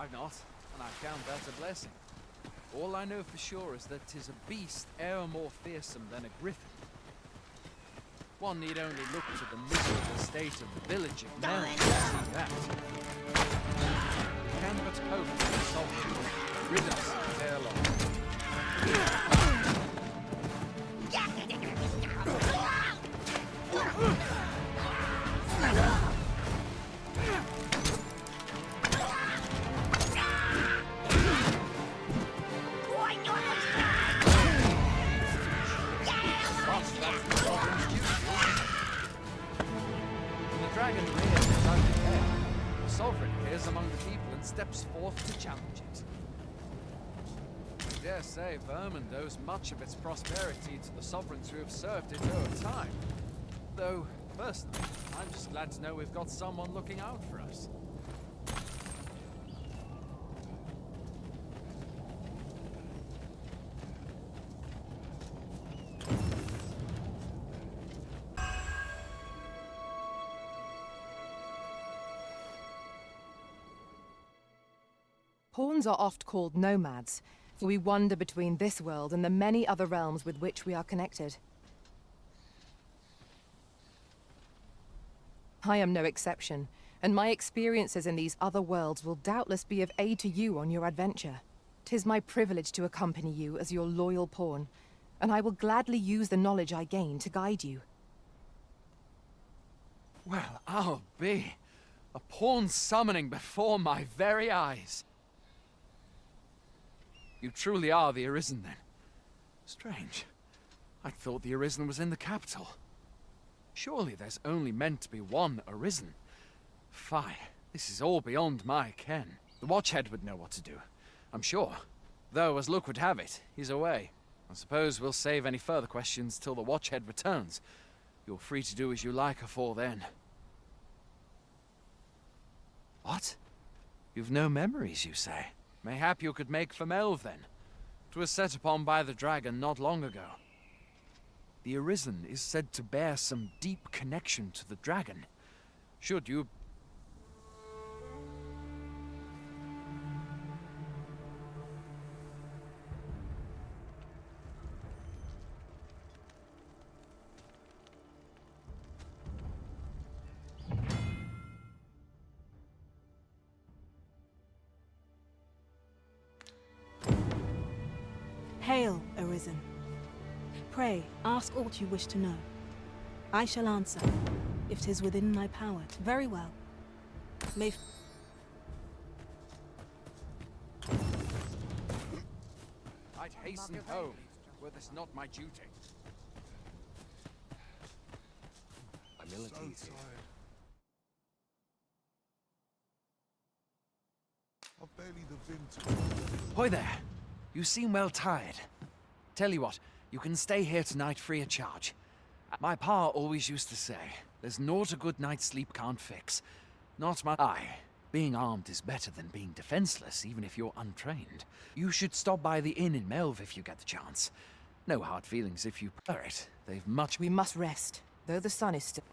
I've not, and I count that a blessing. All I know for sure is that 'tis a beast e'er more fearsome than a griffin. One need only look to the miserable state of the village of Mel to see that. We can but hope that the sovereign will rid us ere long. Among the people and steps forth to challenge it. I dare say Vermund owes much of its prosperity to the sovereigns who have served it over time. Though, personally, I'm just glad to know we've got someone looking out for us. Pawns are oft called nomads, for we wander between this world and the many other realms with which we are connected. I am no exception, and my experiences in these other worlds will doubtless be of aid to you on your adventure. 'Tis my privilege to accompany you as your loyal pawn, and I will gladly use the knowledge I gain to guide you. Well, I'll be a pawn summoning before my very eyes. You truly are the Arisen, then? Strange. I thought the Arisen was in the capital. Surely there's only meant to be one Arisen. Fie, this is all beyond my ken. The Watchhead would know what to do, I'm sure. Though, as luck would have it, he's away. I suppose we'll save any further questions till the Watchhead returns. You're free to do as you like afore then. What? You've no memories, you say? Mayhap you could make for Melve, then. 'Twas set upon by the dragon not long ago. The Arisen is said to bear some deep connection to the dragon. Should you... Hail, Arisen. Pray, ask aught you wish to know. I shall answer, if 'tis within my power. Very well. May... I'd hasten home, were this not my duty. I'm ill at ease. I've barely the vim to... Hoy there! You seem well tired. Tell you what, you can stay here tonight free of charge. My pa always used to say, there's naught a good night's sleep can't fix. Not my... Aye, being armed is better than being defenseless, even if you're untrained. You should stop by the inn in Melve if you get the chance. No hard feelings if you prefer it. They've much... We must rest, though the sun is still...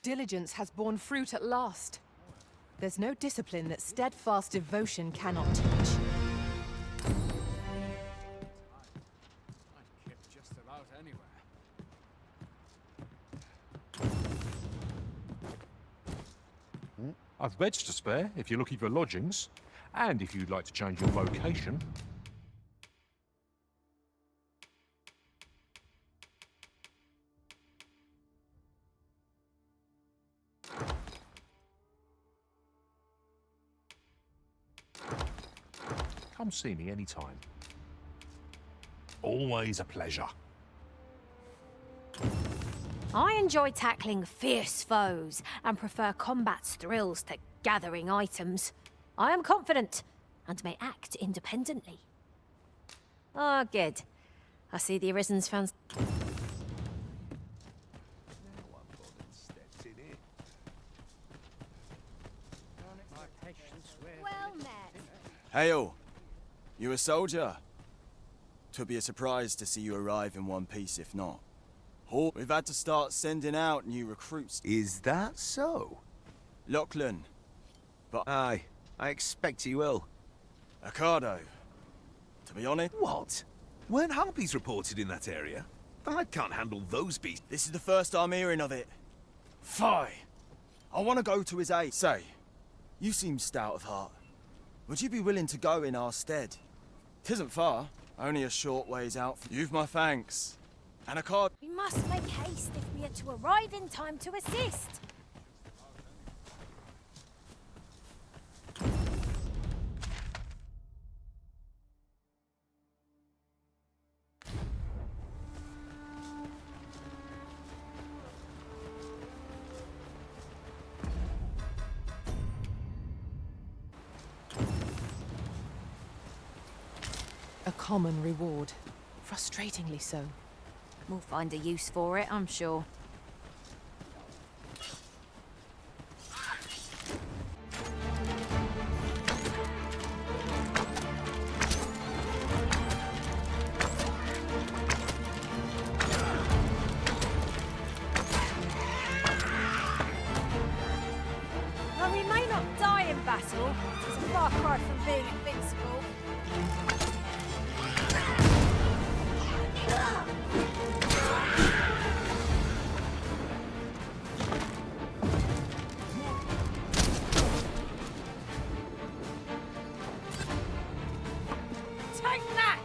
Diligence has borne fruit at last. There's no discipline that steadfast devotion cannot teach. I'd kip just about anywhere. I've beds to spare if you're looking for lodgings, and if you'd like to change your vocation. Come see me anytime. Always a pleasure. I enjoy tackling fierce foes and prefer combat's thrills to gathering items. I am confident and may act independently. Ah, good. I see the Arisen's fans. Well met. Hail! You a soldier? 'Twould be a surprise to see you arrive in one piece if not. We've had to start sending out new recruits. Is that so? Lachlan. But Aye, I expect he will. Ocado. To be honest, What? Weren't harpies reported in that area? I can't handle those beasts. this is the first I'm hearing of it. Fie. I want to go to his aid. Say, you seem stout of heart. Would you be willing to go in our stead? 'Tisn't far, only a short ways out. You've my thanks. And a card. We must make haste if we are to arrive in time to assist. A common reward. Frustratingly so. We'll find a use for it, I'm sure. While we may not die in battle, it's a far cry from being invincible. Take that!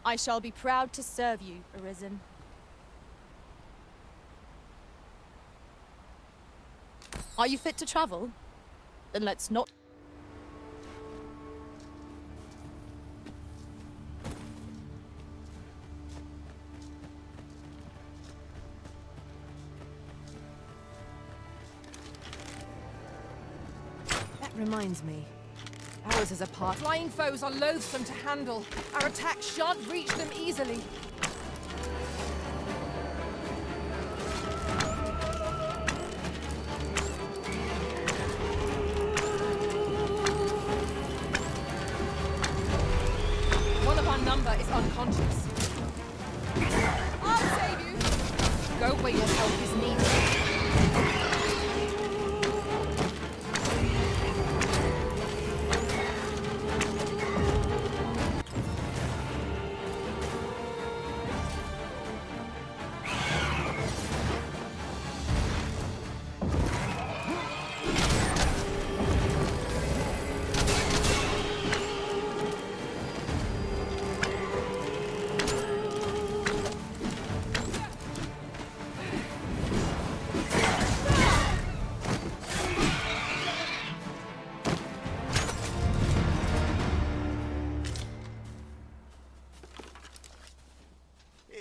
I shall be proud to serve you, Arisen. Are you fit to travel? Then let's not... That reminds me. Ours is apart. Flying foes are loathsome to handle. Our attacks shan't reach them easily. One of our number is unconscious. I'll save you. Go where your help is needed.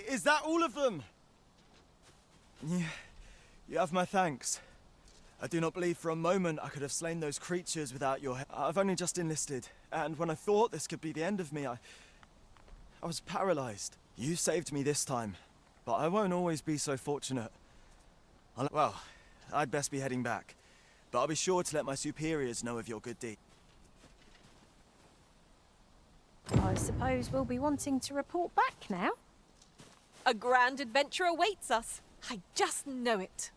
Is that all of them? You have my thanks. I do not believe for a moment I could have slain those creatures without your help. I've only just enlisted, and when I thought this could be the end of me, I was paralyzed. You saved me this time, but I won't always be so fortunate. Well, I'd best be heading back, but I'll be sure to let my superiors know of your good deed. I suppose we'll be wanting to report back now. A grand adventure awaits us. I just know it.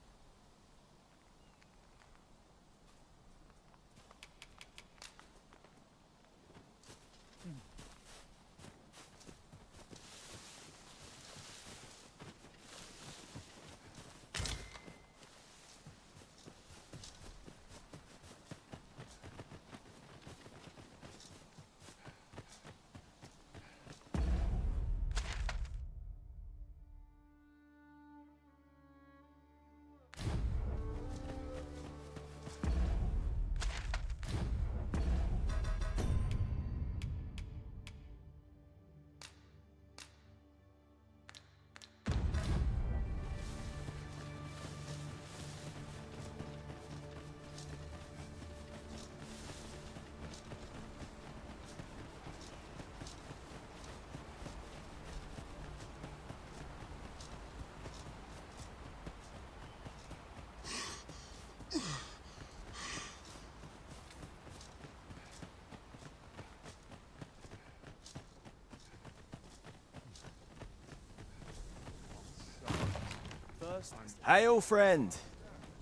Hail, friend.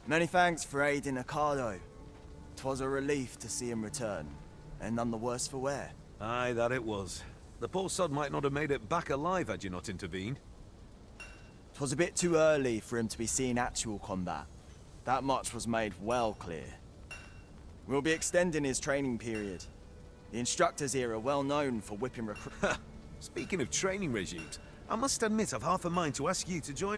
Many thanks for aiding Ocado. 'Twas a relief to see him return, and none the worse for wear. Aye, that it was. The poor sod might not have made it back alive had you not intervened. 'Twas a bit too early for him to be seeing actual combat. That much was made well clear. We'll be extending his training period. The instructors here are well known for whipping recruits. Speaking of training regimes, I must admit I've half a mind to ask you to join.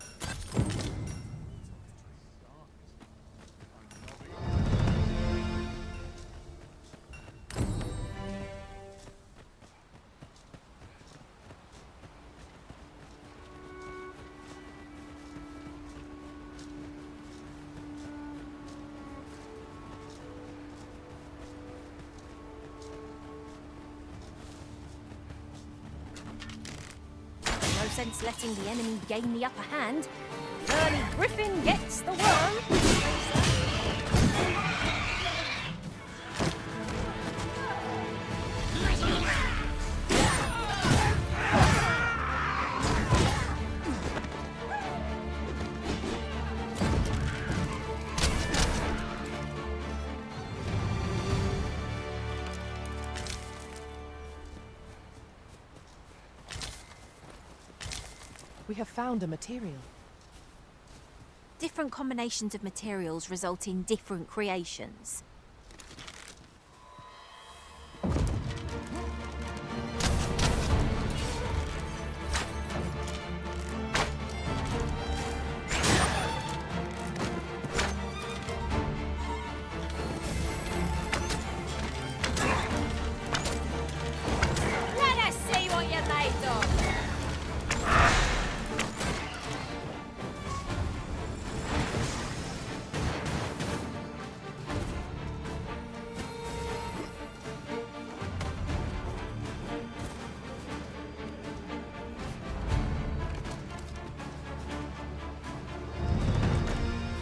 No sense letting the enemy gain the upper hand. Early Griffin gets the worm. We have found a material. Different combinations of materials result in different creations. Let us see what you're made of!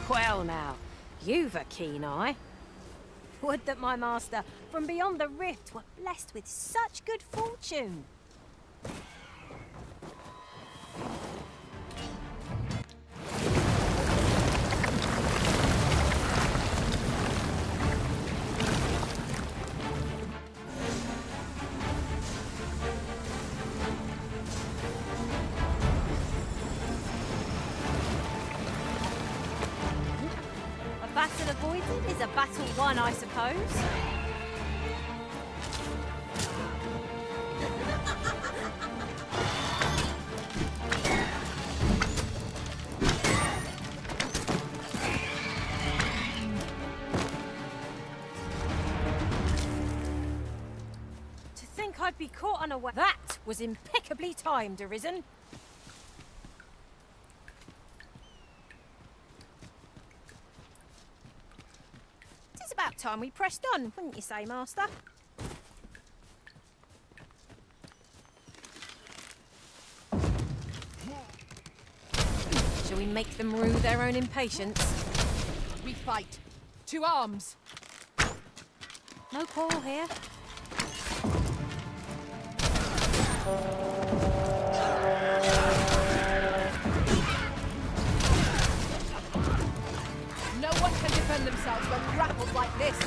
Well now, you've a keen eye. Would that my master from beyond the rift were blessed with such good fortune. A battle avoided is a battle won, I suppose. To think I'd be caught unaware. That was impeccably timed, Arisen. It's about time we pressed on, wouldn't you say, Master? Shall we make them rue their own impatience? We fight. To arms! No quarrel here. No one can defend themselves when grappled like this.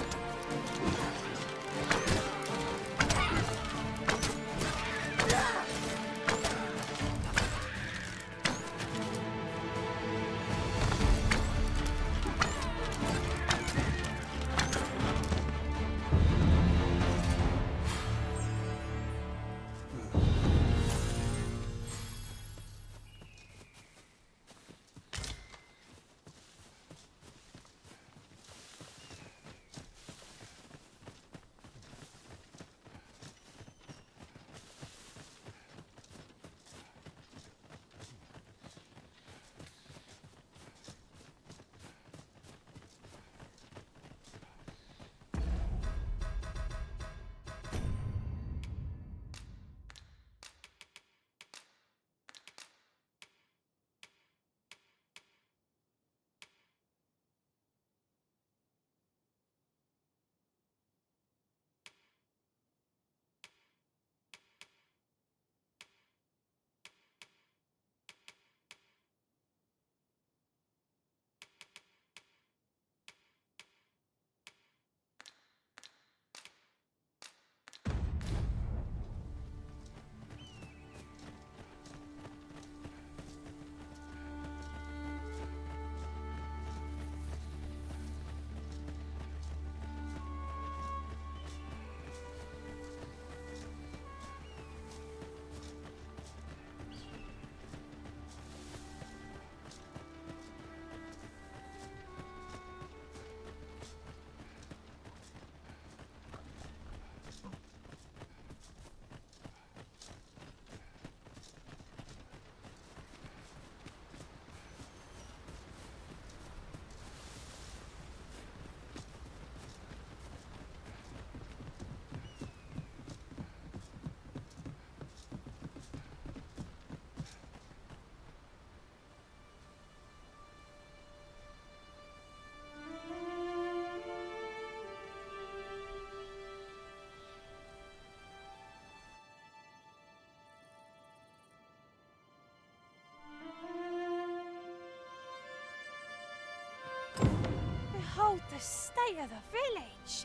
Behold the state of the village.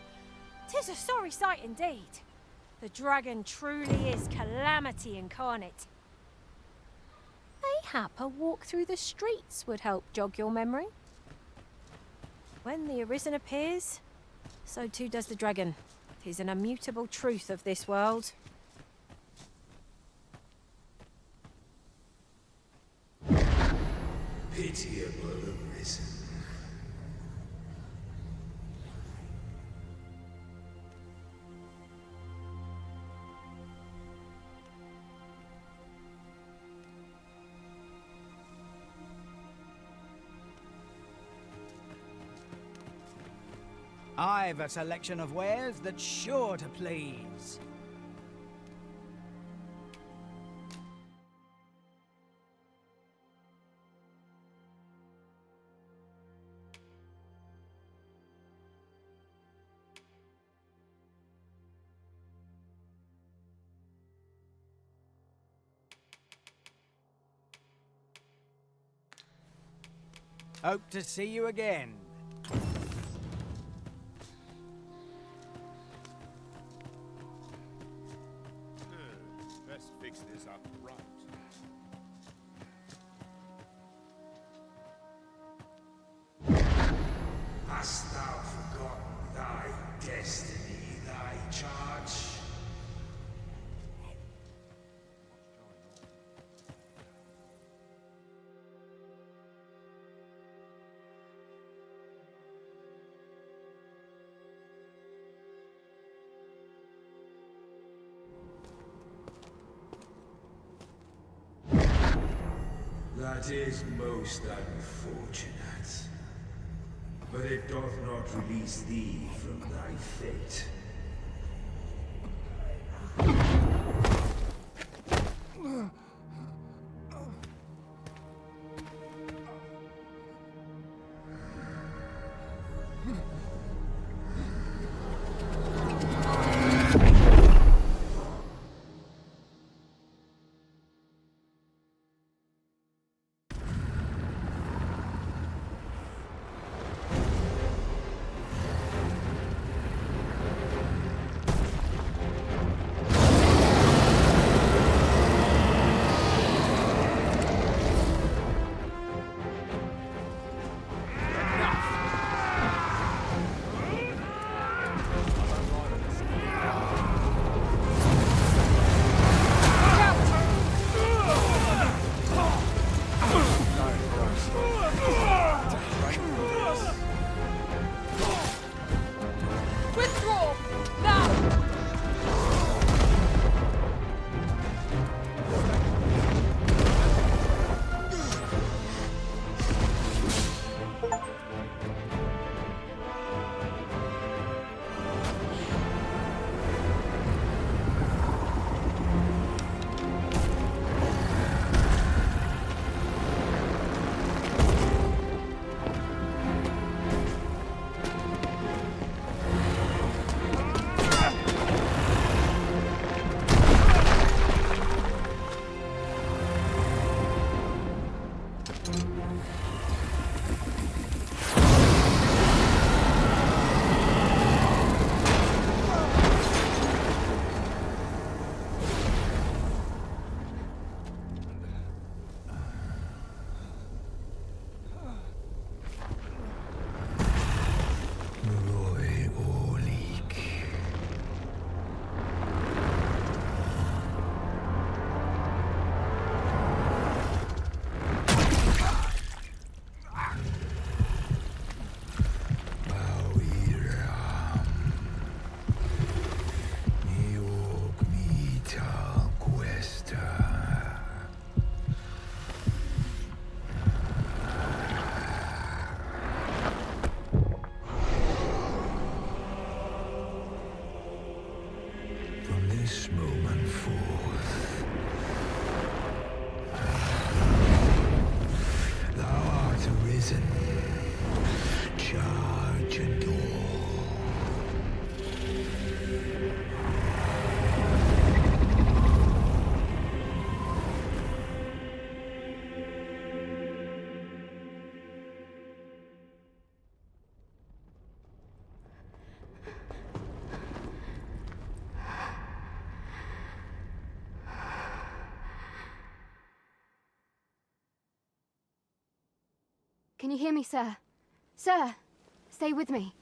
'Tis a sorry sight indeed. The dragon truly is calamity incarnate. Mayhap a walk through the streets would help jog your memory. When the Arisen appears, so too does the dragon. 'Tis an immutable truth of this world. Pitiable Arisen. I've a selection of wares that's sure to please. Hope to see you again. Let's fix this up right. Hast thou forgotten thy destiny, thy charge? That is most unfortunate. But it doth not release thee from thy fate. Can you hear me, sir? Sir, stay with me.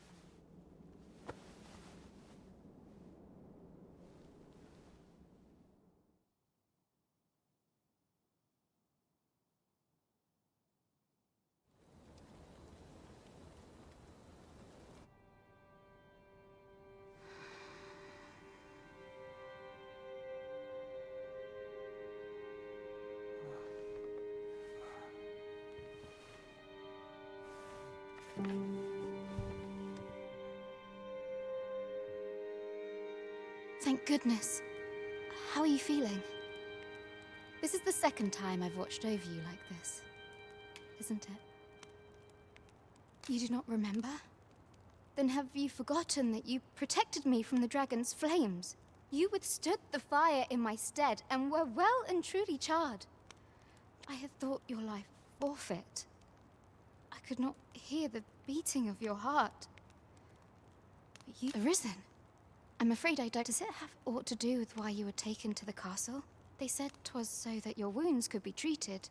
Thank goodness. How are you feeling? This is the second time I've watched over you like this, isn't it? You do not remember? Then have you forgotten that you protected me from the dragon's flames? You withstood the fire in my stead and were well and truly charred. I had thought your life forfeit. I could not hear the beating of your heart. But you arisen. I'm afraid I don't. Does it have aught to do with why you were taken to the castle? They said 'twas so that your wounds could be treated,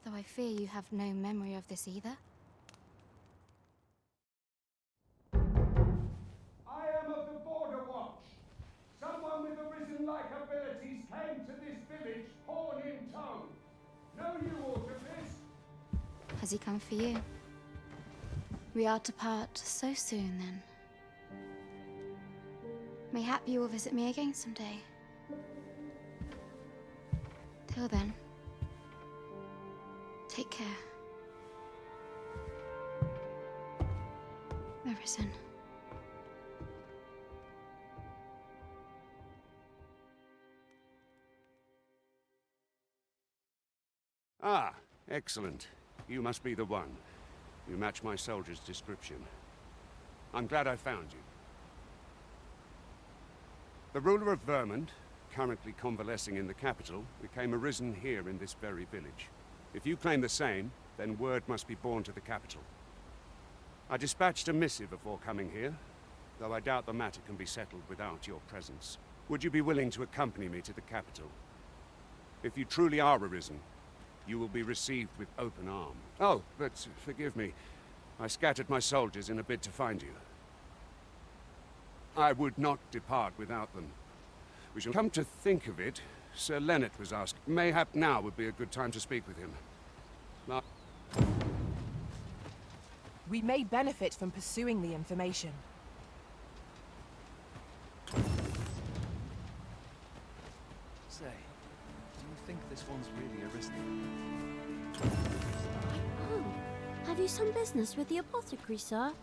though I fear you have no memory of this either. I am of the Border Watch. Someone with arisen-like abilities came to this village, horn in tow. Know you aught of this? Has he come for you? We are to part so soon, then. Mayhap you will visit me again someday. Till then, take care. Arisen. Ah, excellent. You must be the one. You match my soldier's description. I'm glad I found you. The ruler of Vermont, currently convalescing in the capital, became arisen here in this very village. If you claim the same, then word must be borne to the capital. I dispatched a missive before coming here, though I doubt the matter can be settled without your presence. Would you be willing to accompany me to the capital? If you truly are arisen, you will be received with open arms. Oh, but forgive me. I scattered my soldiers in a bid to find you. I would not depart without them. We shall come to think of it. Sir Leonard was asked. Mayhap now would be a good time to speak with him. We may benefit from pursuing the information. Say, do you think this one's really arisen? Oh, have you some business with the apothecary, sir?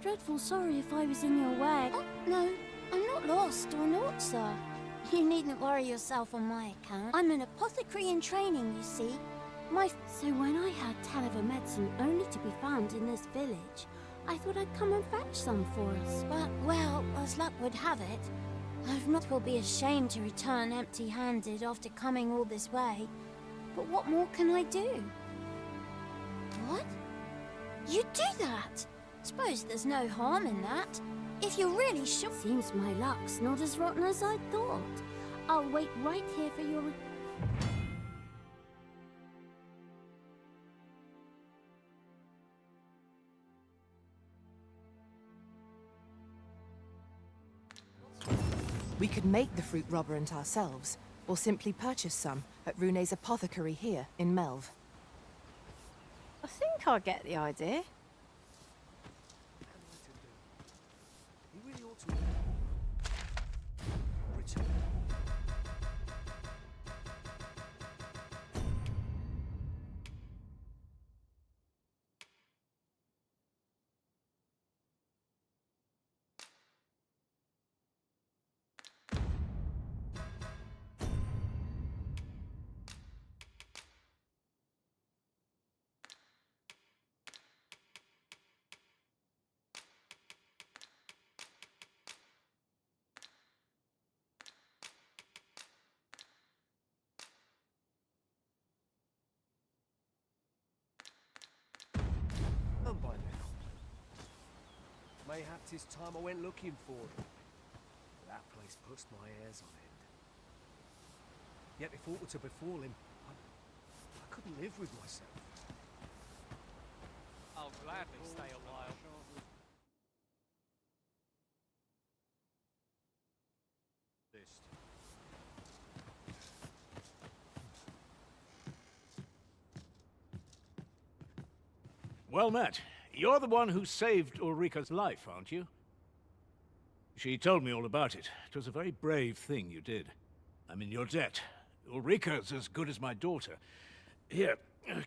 Dreadful sorry if I was in your way. Oh, no, I'm not lost or naught, sir. You needn't worry yourself on my account. I'm an apothecary in training, you see. So when I heard tell of a medicine only to be found in this village, I thought I'd come and fetch some for us. But, well, as luck would have it, I've not will be ashamed to return empty-handed after coming all this way. But what more can I do? What? You do that? Suppose there's no harm in that. If you're really sure... Seems my luck's not as rotten as I thought. I'll wait right here for your... We could make the fruit robberant ourselves, or simply purchase some at Rune's apothecary here in Melve. I think I get the idea. He really ought to return. And by now, mayhap 'tis time I went looking for him. That place puts my hairs on end. Yet if aught were to befall him, I couldn't live with myself. I'll gladly stay a while. Well met. You're the one who saved Ulrika's life, aren't you? She told me all about it. It was a very brave thing you did. I'm in your debt. Ulrika's as good as my daughter. Here,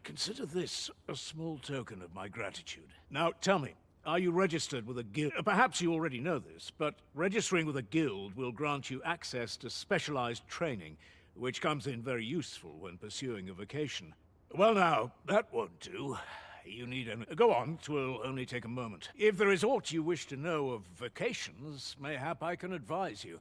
consider this a small token of my gratitude. Now, tell me, are you registered with a guild? Perhaps you already know this, but registering with a guild will grant you access to specialized training, which comes in very useful when pursuing a vocation. Well now, that won't do. You need an... Go on, 'twill only take a moment. If there is aught you wish to know of vocations, mayhap I can advise you.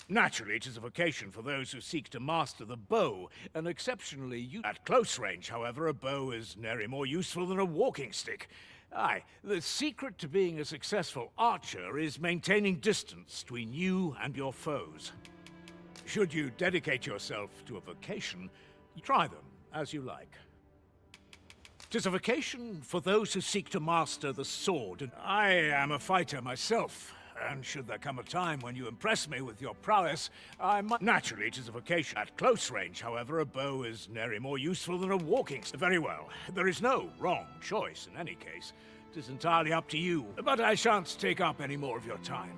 Naturally, it is a vocation for those who seek to master the bow, and exceptionally at close range, however, a bow is nary more useful than a walking stick. Aye, the secret to being a successful archer is maintaining distance between you and your foes. Should you dedicate yourself to a vocation, try them as you like. 'Tis a vocation for those who seek to master the sword, and I am a fighter myself. And should there come a time when you impress me with your prowess, I might... Naturally, it is a vocation. At close range, however, a bow is nary more useful than a walking stick. Very well. There is no wrong choice in any case. It is entirely up to you. But I shan't take up any more of your time.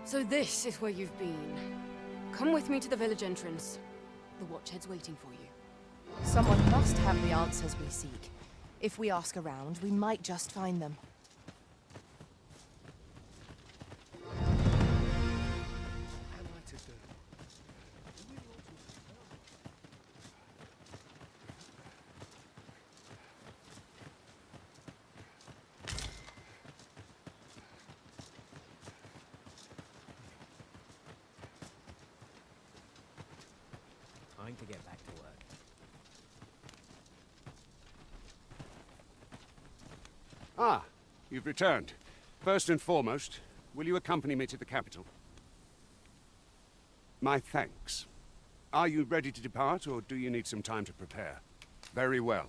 So this is where you've been. Come with me to the village entrance. The Watchhead's waiting for you. Someone must have the answers we seek. If we ask around, we might just find them. Time to get back to work. Ah, you've returned. First and foremost, will you accompany me to the capital? My thanks. Are you ready to depart, or do you need some time to prepare? Very well.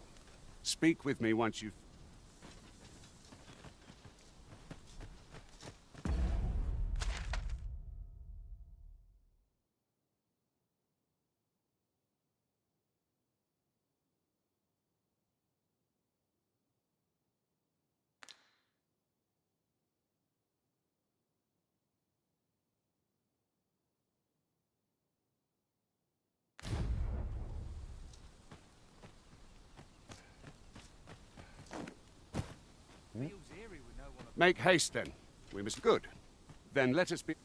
Speak with me once you've... Make haste, then. We must... Good. Then let us be...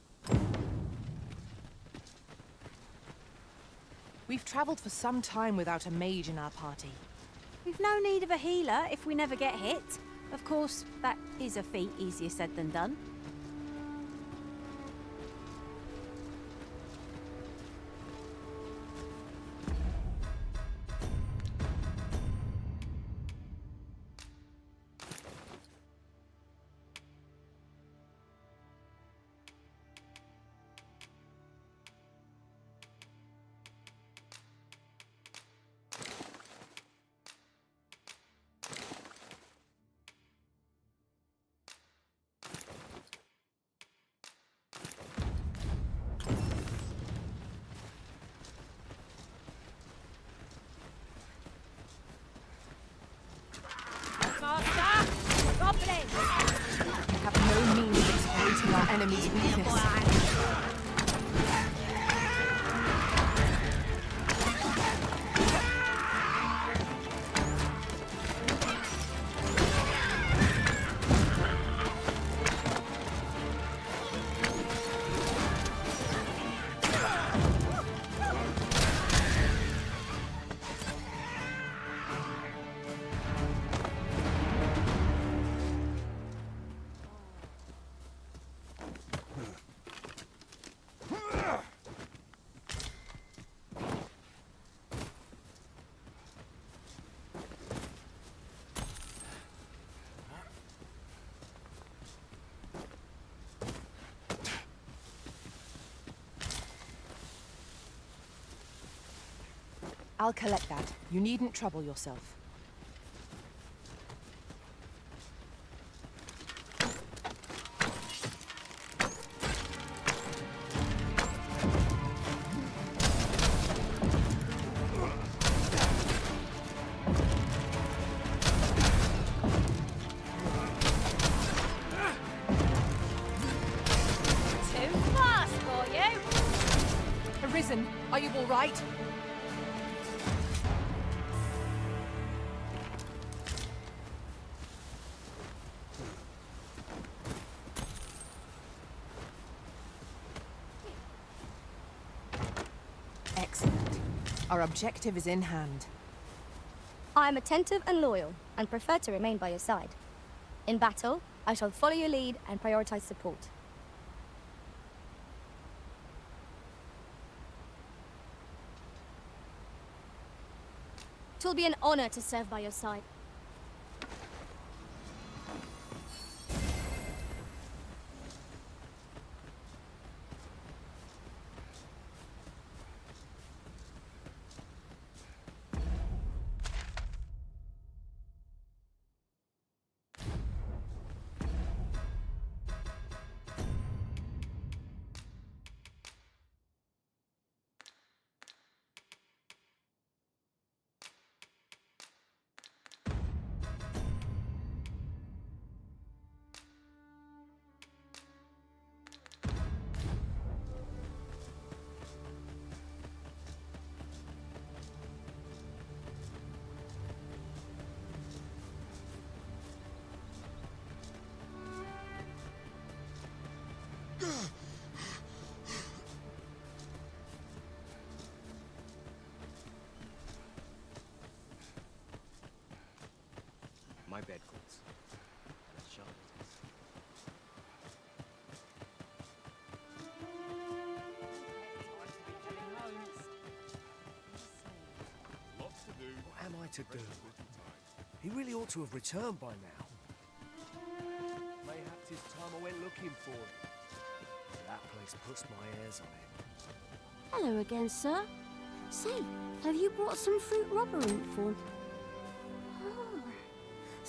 We've traveled for some time without a mage in our party. We've no need of a healer if we never get hit. Of course, that is a feat easier said than done. We have no means of exploiting our enemy's weakness. I'll collect that. You needn't trouble yourself. Are you all right? Excellent. Our objective is in hand. I am attentive and loyal, and prefer to remain by your side. In battle, I shall follow your lead and prioritize support. It will be an honor to serve by your side. My bed calls. Let's sharp it is. Lots to do. What am I to do? He really ought to have returned by now. Mayhaps it's time I went looking for him. That place puts my hairs on end. Hello again, sir. Say, have you brought some fruit rubber ink for? Oh.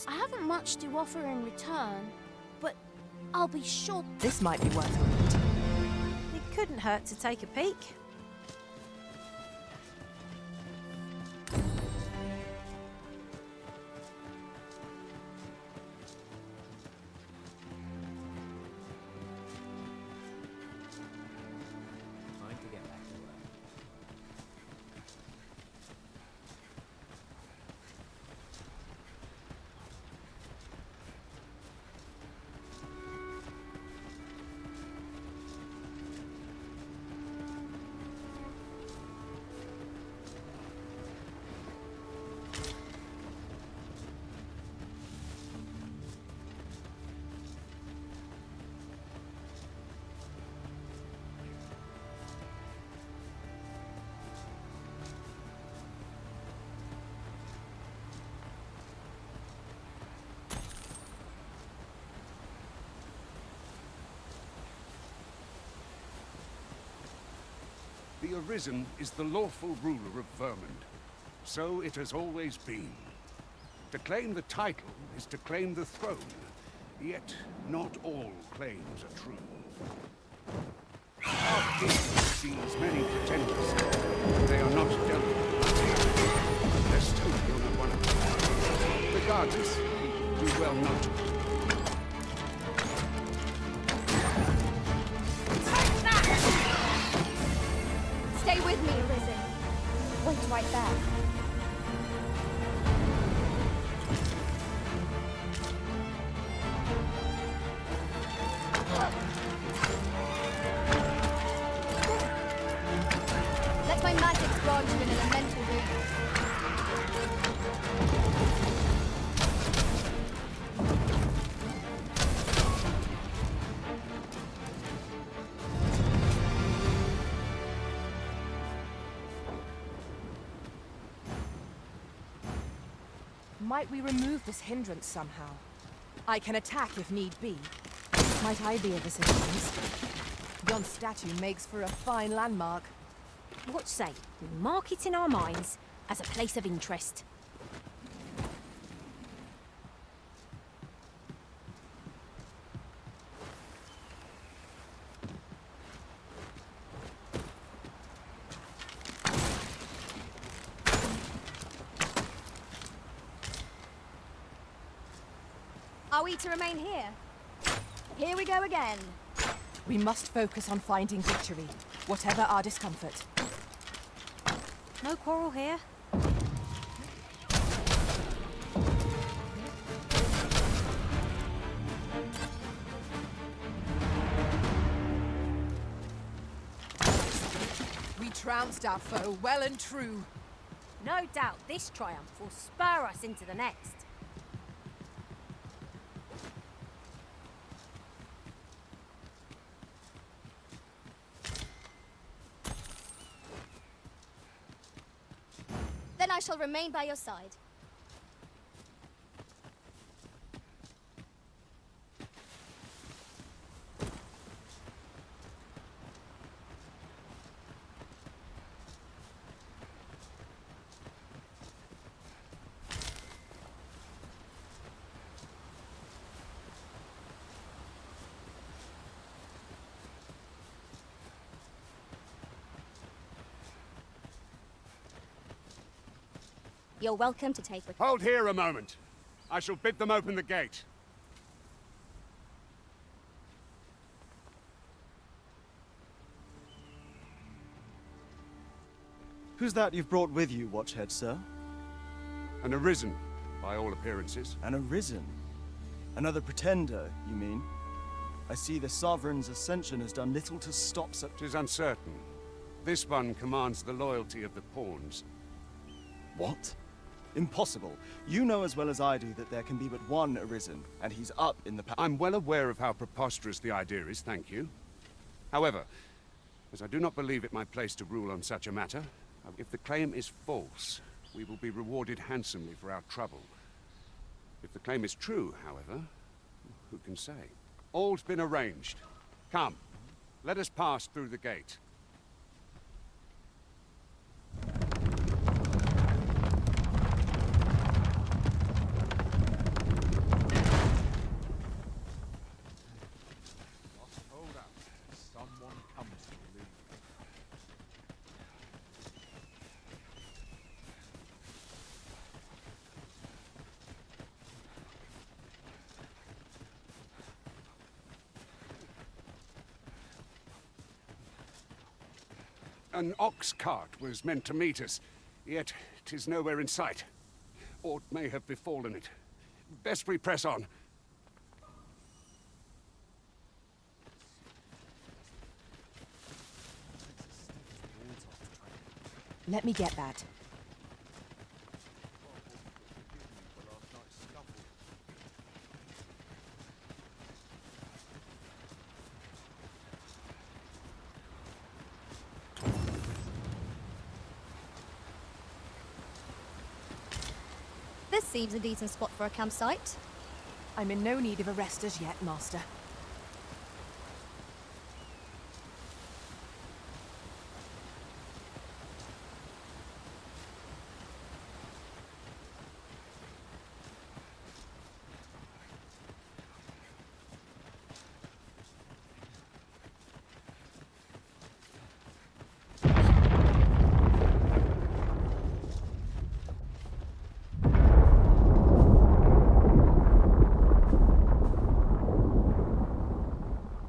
I haven't much to offer in return, but I'll be sure. This might be worth a read. It couldn't hurt to take a peek. Time to get back to work. The Arisen is the lawful ruler of Vermund. So it has always been. To claim the title is to claim the throne. Yet, not all claims are true. Our king sees many pretenders. They are not dealt with. Lest you're not one of them. Regardless, do well not to. Stay with me, Arisen. Wait right there. Let my magic grant you an elemental room. Might we remove this hindrance somehow? I can attack if need be. Might I be of assistance? Yon statue makes for a fine landmark. What say? We mark it in our minds, as a place of interest. Are we to remain here? Here we go again. We must focus on finding victory, whatever our discomfort. No quarrel here. We trounced our foe well and true. No doubt this triumph will spur us into the next. Then I shall remain by your side. You're welcome to take... Hold here a moment. I shall bid them open the gate. Who's that you've brought with you, Watchhead, sir? An arisen, by all appearances. An arisen? Another pretender, you mean? I see the Sovereign's ascension has done little to stop such... 'Tis uncertain. This one commands the loyalty of the pawns. What? Impossible. You know as well as I do that there can be but one arisen, and he's up in the... I'm well aware of how preposterous the idea is, thank you. However, as I do not believe it my place to rule on such a matter, if the claim is false, we will be rewarded handsomely for our trouble. If the claim is true, however, who can say? All's been arranged. Come, let us pass through the gate. An ox cart was meant to meet us, yet 'tis nowhere in sight. Aught may have befallen it. Best we press on. Let me get that. This seems a decent spot for a campsite. I'm in no need of a rest as yet, Master.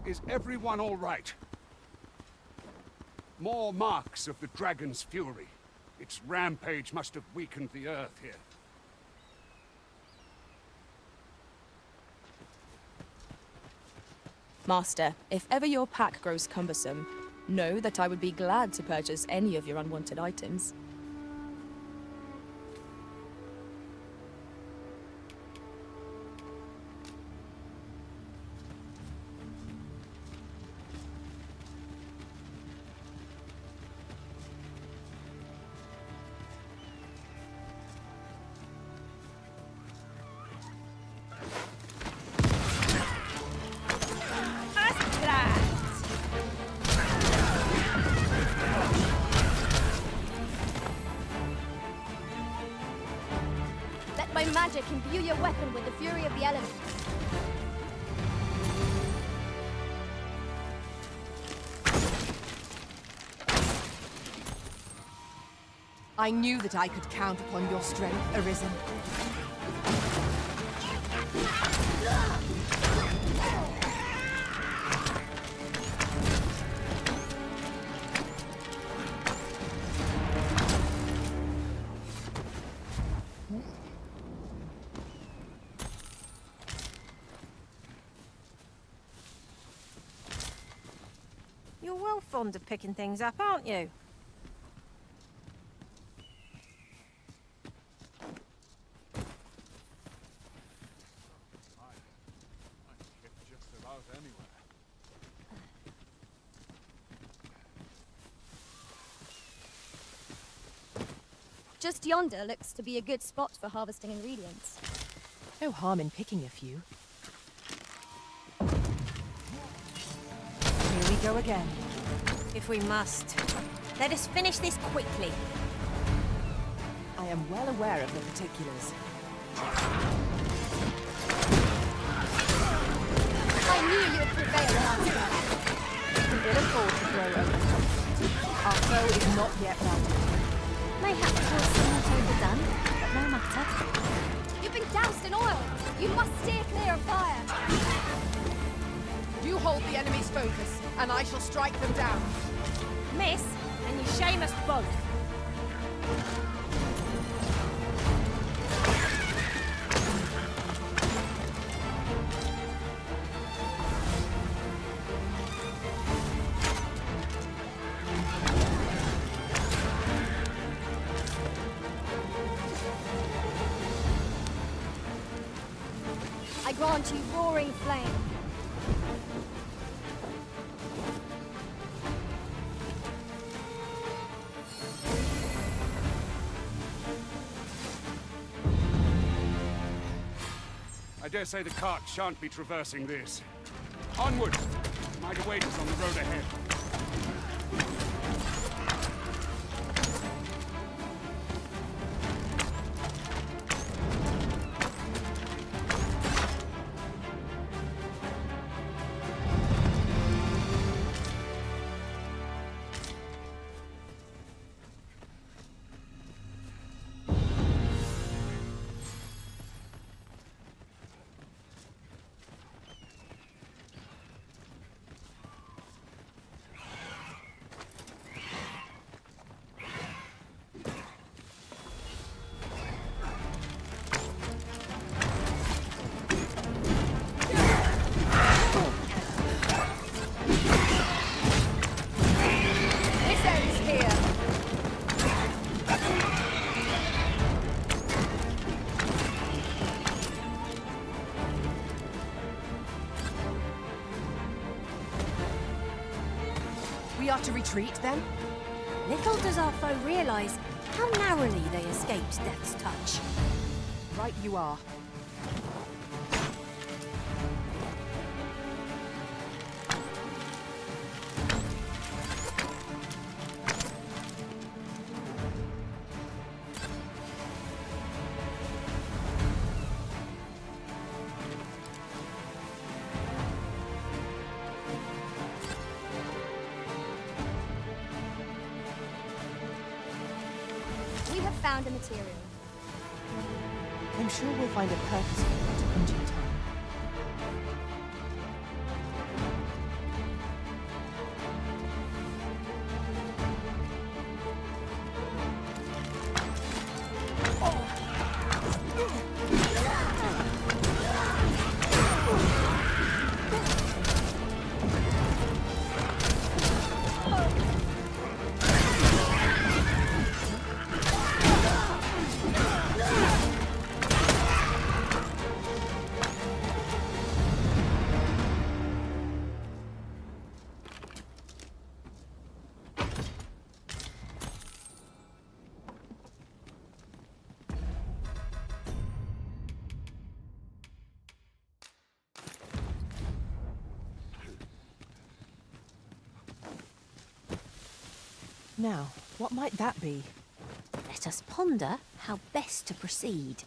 Is everyone all right? More marks of the dragon's fury. Its rampage must have weakened the earth here. Master, if ever your pack grows cumbersome, know that I would be glad to purchase any of your unwanted items. magic imbue your weapon with the fury of the elements. I knew that I could count upon your strength, Arisen. You're well fond of picking things up, aren't you? Just about anywhere. Just yonder looks to be a good spot for harvesting ingredients. No harm in picking a few. Here we go again. If we must. Let us finish this quickly. I am well aware of the particulars. I knew you would prevail, Master. We can ill afford to grow overconfident. Our foe is not yet routed. Mayhaps we'll somewhat overdone, but no matter. You've been doused in oil. You must steer clear of fire. You hold the enemy's focus, and I shall strike them down. Miss, and you shame us both. I grant you roaring flame. I dare say the cart shan't be traversing this. Onward! Might await us on the road ahead. We are to retreat, then? Little does our foe realize how narrowly they escaped death's touch. Right you are. We have found a material. I'm sure we'll find a purpose for it in due time. Now, what might that be? Let us ponder how best to proceed.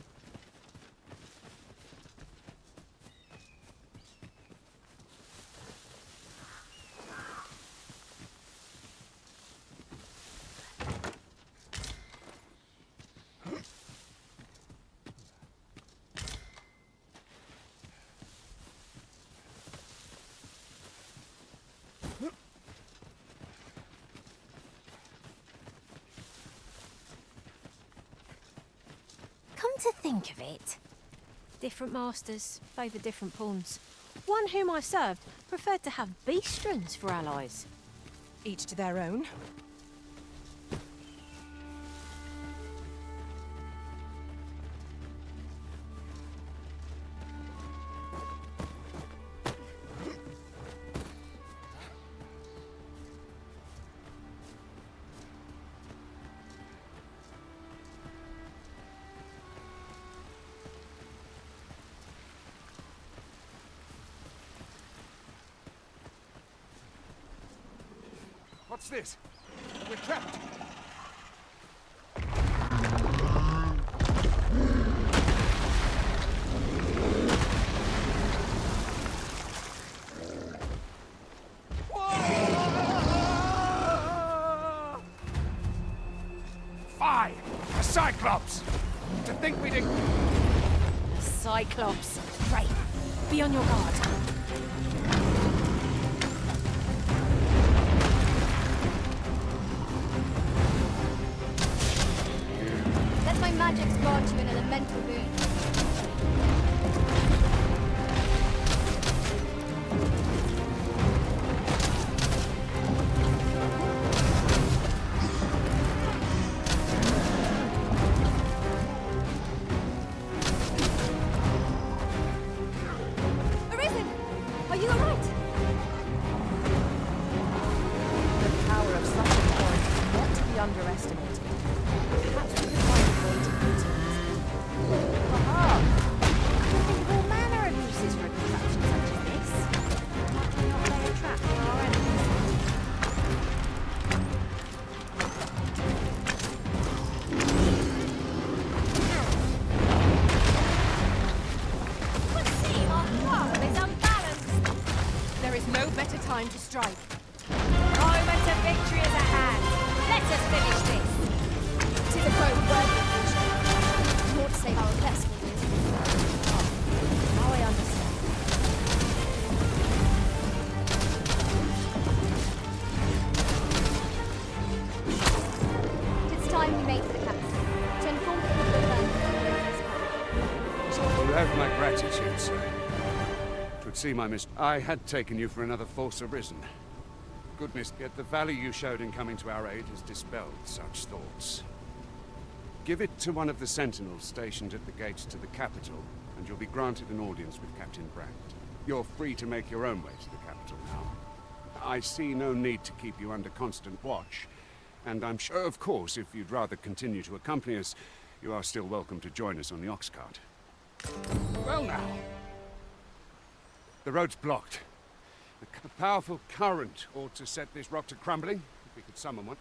to think of it, different masters favour different pawns. One whom I served preferred to have beastrons for allies. Each to their own. What's this? We're trapped. Fie! A Cyclops! To think we didn't... Cyclops. Right. Be on your guard. Let my magic grant you an elemental boon. Arisen! Are you alright? The power of such a point is not to be underestimated. Perhaps we could find a way to utilize it. Aha! I can think of all manner of uses for a contraption such as this. Might we not lay a trap for our enemies? But see, our foe is unbalanced. There is no better time to strike. Moment of victory is at hand. Let us finish this. Tis a foe worthy of vision. More to say how best will do. Now I understand. It's time we made for the capital. To inform the people of London. You have my gratitude, sir. Twould seem I missed. I had taken you for another false arisen. Goodness, yet the value you showed in coming to our aid has dispelled such thoughts. Give it to one of the sentinels stationed at the gates to the capital, and you'll be granted an audience with Captain Brandt. You're free to make your own way to the capital now. I see no need to keep you under constant watch, and I'm sure, of course, if you'd rather continue to accompany us, you are still welcome to join us on the ox cart. Well now. The road's blocked. A powerful current ought to set this rock to crumbling, if we could summon one.